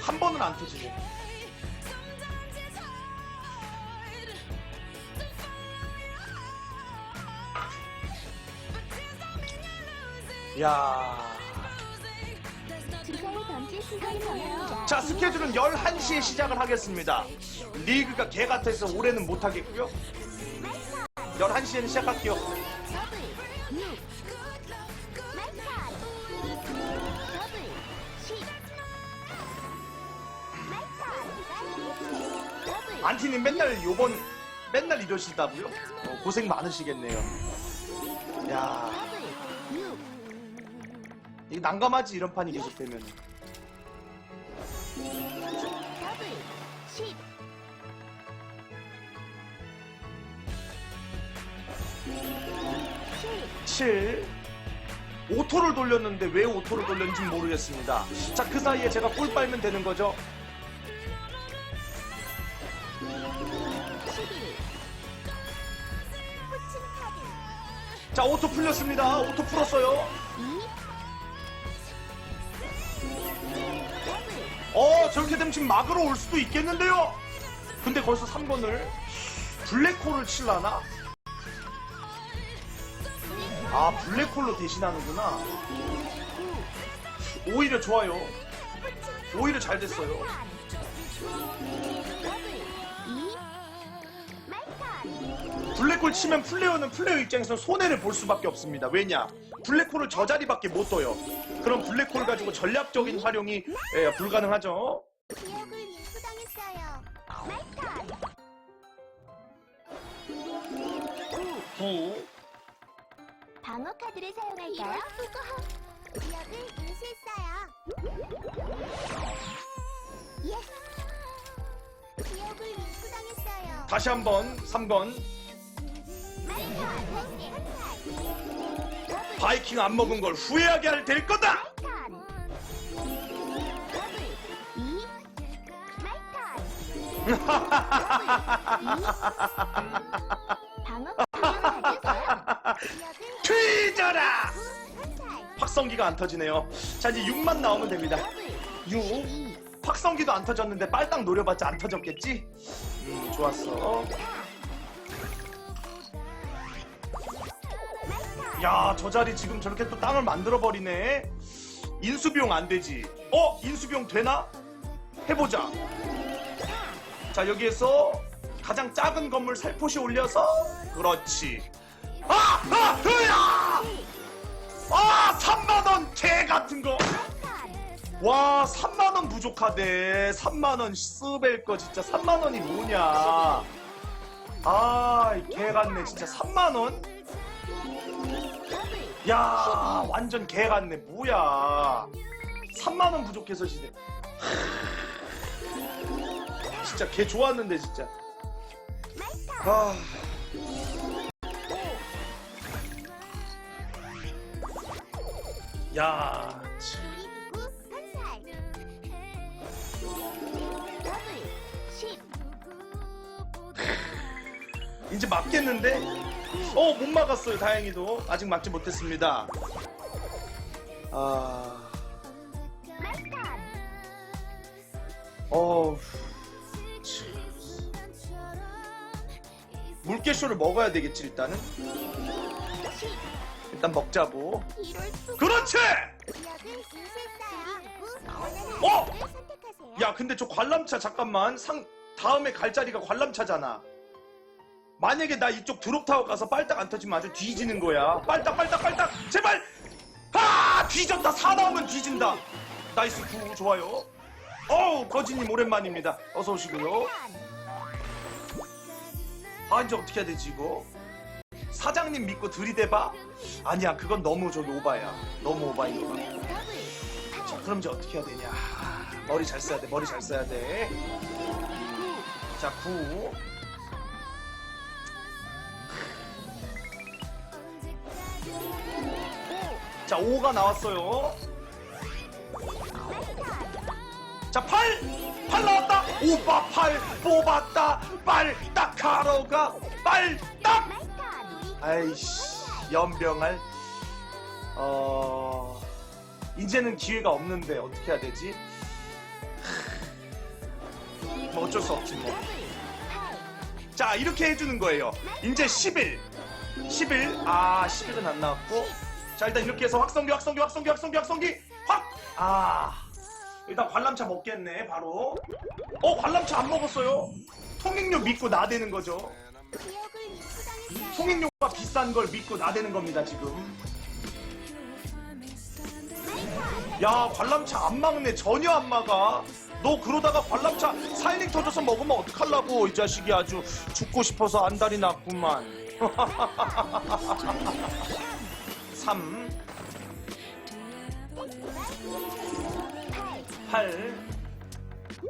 한 번은 안 터지네. 야. 자, 스케줄은 11시에 시작을 하겠습니다. 리그가 개 같아서 올해는 못하겠고요. 11시에는 시작할게요. 안티님 맨날 이러시다고요? 고생 많으시겠네요. 야, 이게 난감하지, 이런 판이 계속되면. 칠. 오토를 돌렸는데 왜 오토를 돌렸는지 모르겠습니다. 자, 그 사이에 제가 꿀 빨면 되는 거죠. 자, 오토 풀렸습니다. 오토 풀었어요. 저렇게 되면 지금 막으러 올 수도 있겠는데요. 근데 거기서 3번을 블랙홀을 칠라나? 아, 블랙홀로 대신하는구나. 오히려 좋아요. 오히려 잘 됐어요. 블랙홀 치면 플레이어 입장에서 손해를 볼 수밖에 없습니다. 왜냐? 블랙홀을 저 자리밖에 못 둬요. 그럼 블랙홀 가지고 전략적인 활용이 불가능하죠. 기억을 인수당했어요. 9. 방어 카드를 사용할까요? 기억을 인수했어요. 예스. 기억을 인수당했어요. 다시 한번 3번. 바이킹 안 먹은 걸 후회하게 될 거다. 튀져라! 확성기가 안 터지네요. 자, 이제 6만 나오면 됩니다. 6. 확성기도 안 터졌는데 빨딱 노려봤자 안 터졌겠지? 좋았어. 야, 저 자리 지금 저렇게 또 땅을 만들어버리네. 인수비용 안 되지. 인수비용 되나? 해보자. 자, 여기에서 가장 작은 건물 살포시 올려서 그렇지. 으야! 3만원 개 같은 거. 와, 3만원 부족하대. 3만원 쓰벨 거 진짜 3만원이 뭐냐. 이 개 같네 진짜. 3만원? 야, 완전 개 같네. 뭐야. 3만원 부족해서 시대. 진짜 개 좋았는데 진짜. 야, 이제 맞겠는데? 못 막았어요. 다행히도 아직 막지 못했습니다. 물개쇼를 먹어야 되겠지. 일단 먹자고. 그렇지! 야, 근데 저 관람차 잠깐만. 다음에 갈 자리가 관람차잖아. 만약에 나 이쪽 드롭타워 가서 빨딱 안 터지면 아주 뒤지는 거야. 빨딱 제발. 뒤졌다. 4 나오면 뒤진다. 나이스. 9 좋아요. 거지님 오랜만입니다. 어서 오시고요. 이제 어떻게 해야 되지 이거? 사장님 믿고 들이대봐? 아니야, 그건 너무 저기 오바야. 너무 오바인 거 같아. 자, 그럼 이제 어떻게 해야 되냐? 머리 잘 써야 돼. 자, 9. 자, 5가 나왔어요. 자, 8 나왔다. 오빠 8 뽑았다. 빨딱 하러 가. 빨딱. 아이씨, 연병할. 이제는 기회가 없는데 어떻게 해야 되지? 뭐 어쩔 수 없지 뭐. 자 이렇게 해주는 거예요. 이제 11 아 11은 안 나왔고, 자 일단 이렇게 해서 확성기 확. 일단 관람차 먹겠네 바로. 관람차 안 먹었어요. 통행료 믿고 나대는 거죠. 지역을 인수당했어요. 통행료가 비싼 걸 믿고 나대는 겁니다 지금. 야 관람차 안 막네. 전혀 안 막아. 너 그러다가 관람차 사이링 터져서 먹으면 어떡하려고. 이 자식이 아주 죽고 싶어서 안달이 났구만. 3 8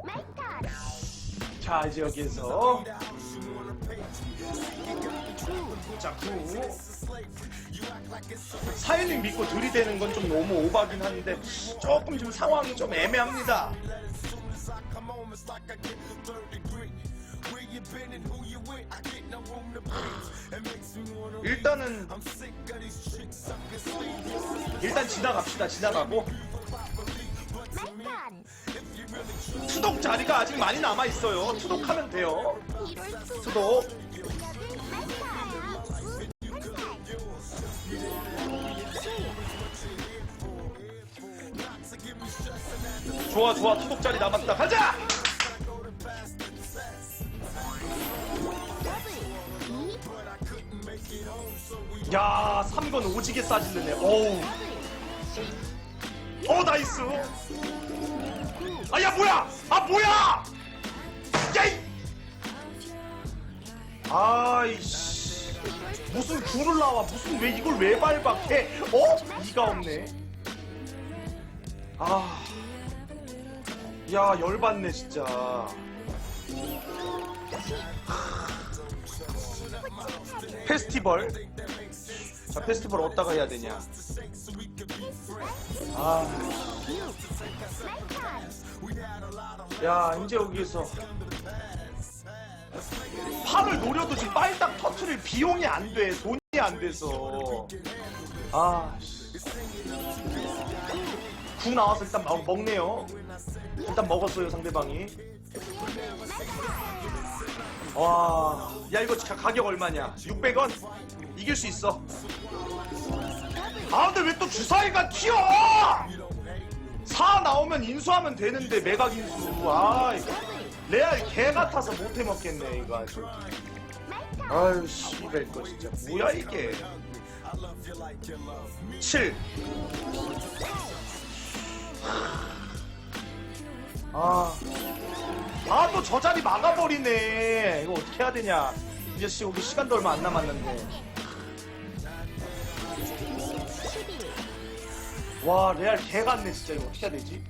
마이턴. 자 이제 여기에서 자 9 사일링 믿고 들이대는 건 좀 너무 오바긴 한데 조금 지금 상황이 좀 애매합니다. 일단 지나갑시다. 지나가고 마이턴. 투독 자리가 아직 많이 남아 있어요. 투독하면 돼요. 이럴 수가. 투독. 좋아 투독 자리 남았다. 가자. 야 3건 오지게 싸질르네. 어우. 나이스. 야 뭐야. 뭐야. 야이. 아이씨. 무슨 굴을 나와. 무슨 왜 이걸 왜 밟아 걔. 이가 없네. 야 열받네 진짜. 페스티벌. 자 페스티벌 어디다가 해야 되냐. 야 이제 여기에서 팔을 노려도 지금 빨딱 터트릴 비용이 안 돼. 돈이 안 돼서. 구 나와서 일단 먹네요. 일단 먹었어요 상대방이. 와, 야 이거 가격 얼마냐? 600원? 이길 수 있어. 근데 왜 또 주사위가 튀어? 4 나오면 인수하면 되는데 매각 인수. 레알 개 같아서 못 해먹겠네 이거 아주. 아유 씨발 거 진짜 뭐야 이게. 7 또 저 자리 막아버리네. 이거 어떻게 해야 되냐. 이제 여기 시간도 얼마 안 남았는데. 와 레알 개 같네 진짜. 이거 어떻게 해야 되지?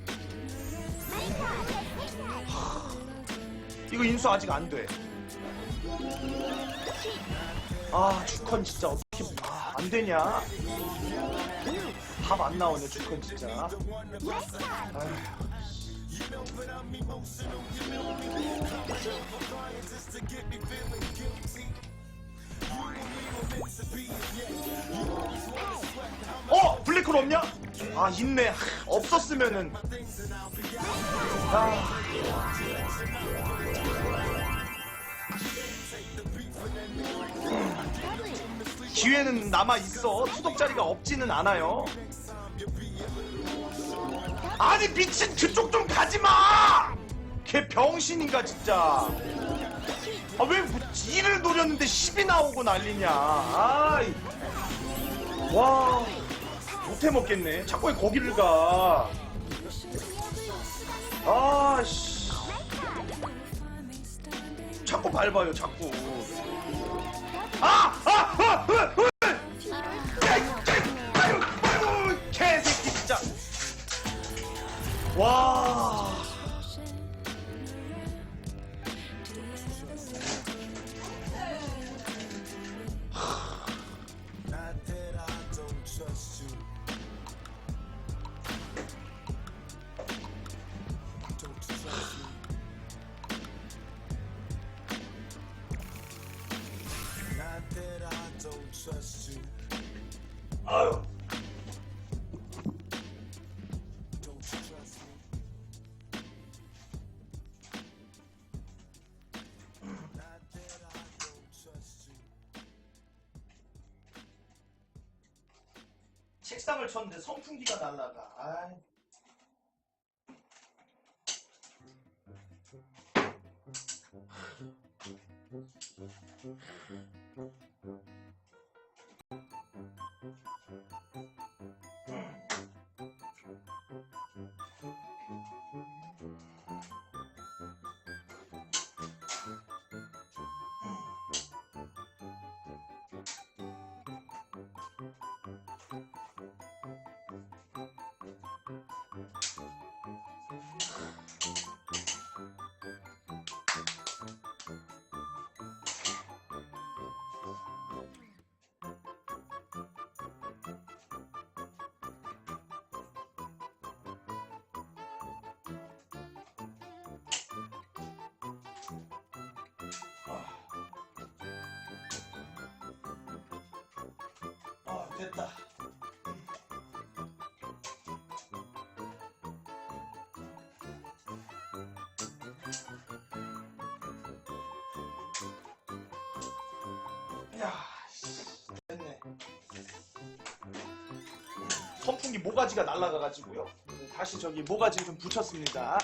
이거 인수 아직 안 돼. 주컨 진짜 어떻게 안 되냐? 답 안 나오네 주컨 진짜. 블랙홀 없냐? 있네. 없었으면은. 기회는 남아 있어. 투독 자리가 없지는 않아요. 아니 미친 그쪽 좀 가지마. 걔 병신인가 진짜. 왜 2를 노렸는데 10이 나오고 난리냐. 와 못해먹겠네. 자꾸 왜 거기를 가. 씨 자꾸 밟아요 자꾸. 개새끼 진짜. 와. 아유. 책상을 쳤는데 선풍기가 날라가. 아이. 됐다. 야, 됐네. 선풍기 모가지가 날아가가지고요. 다시 저기 모가지 좀 붙였습니다.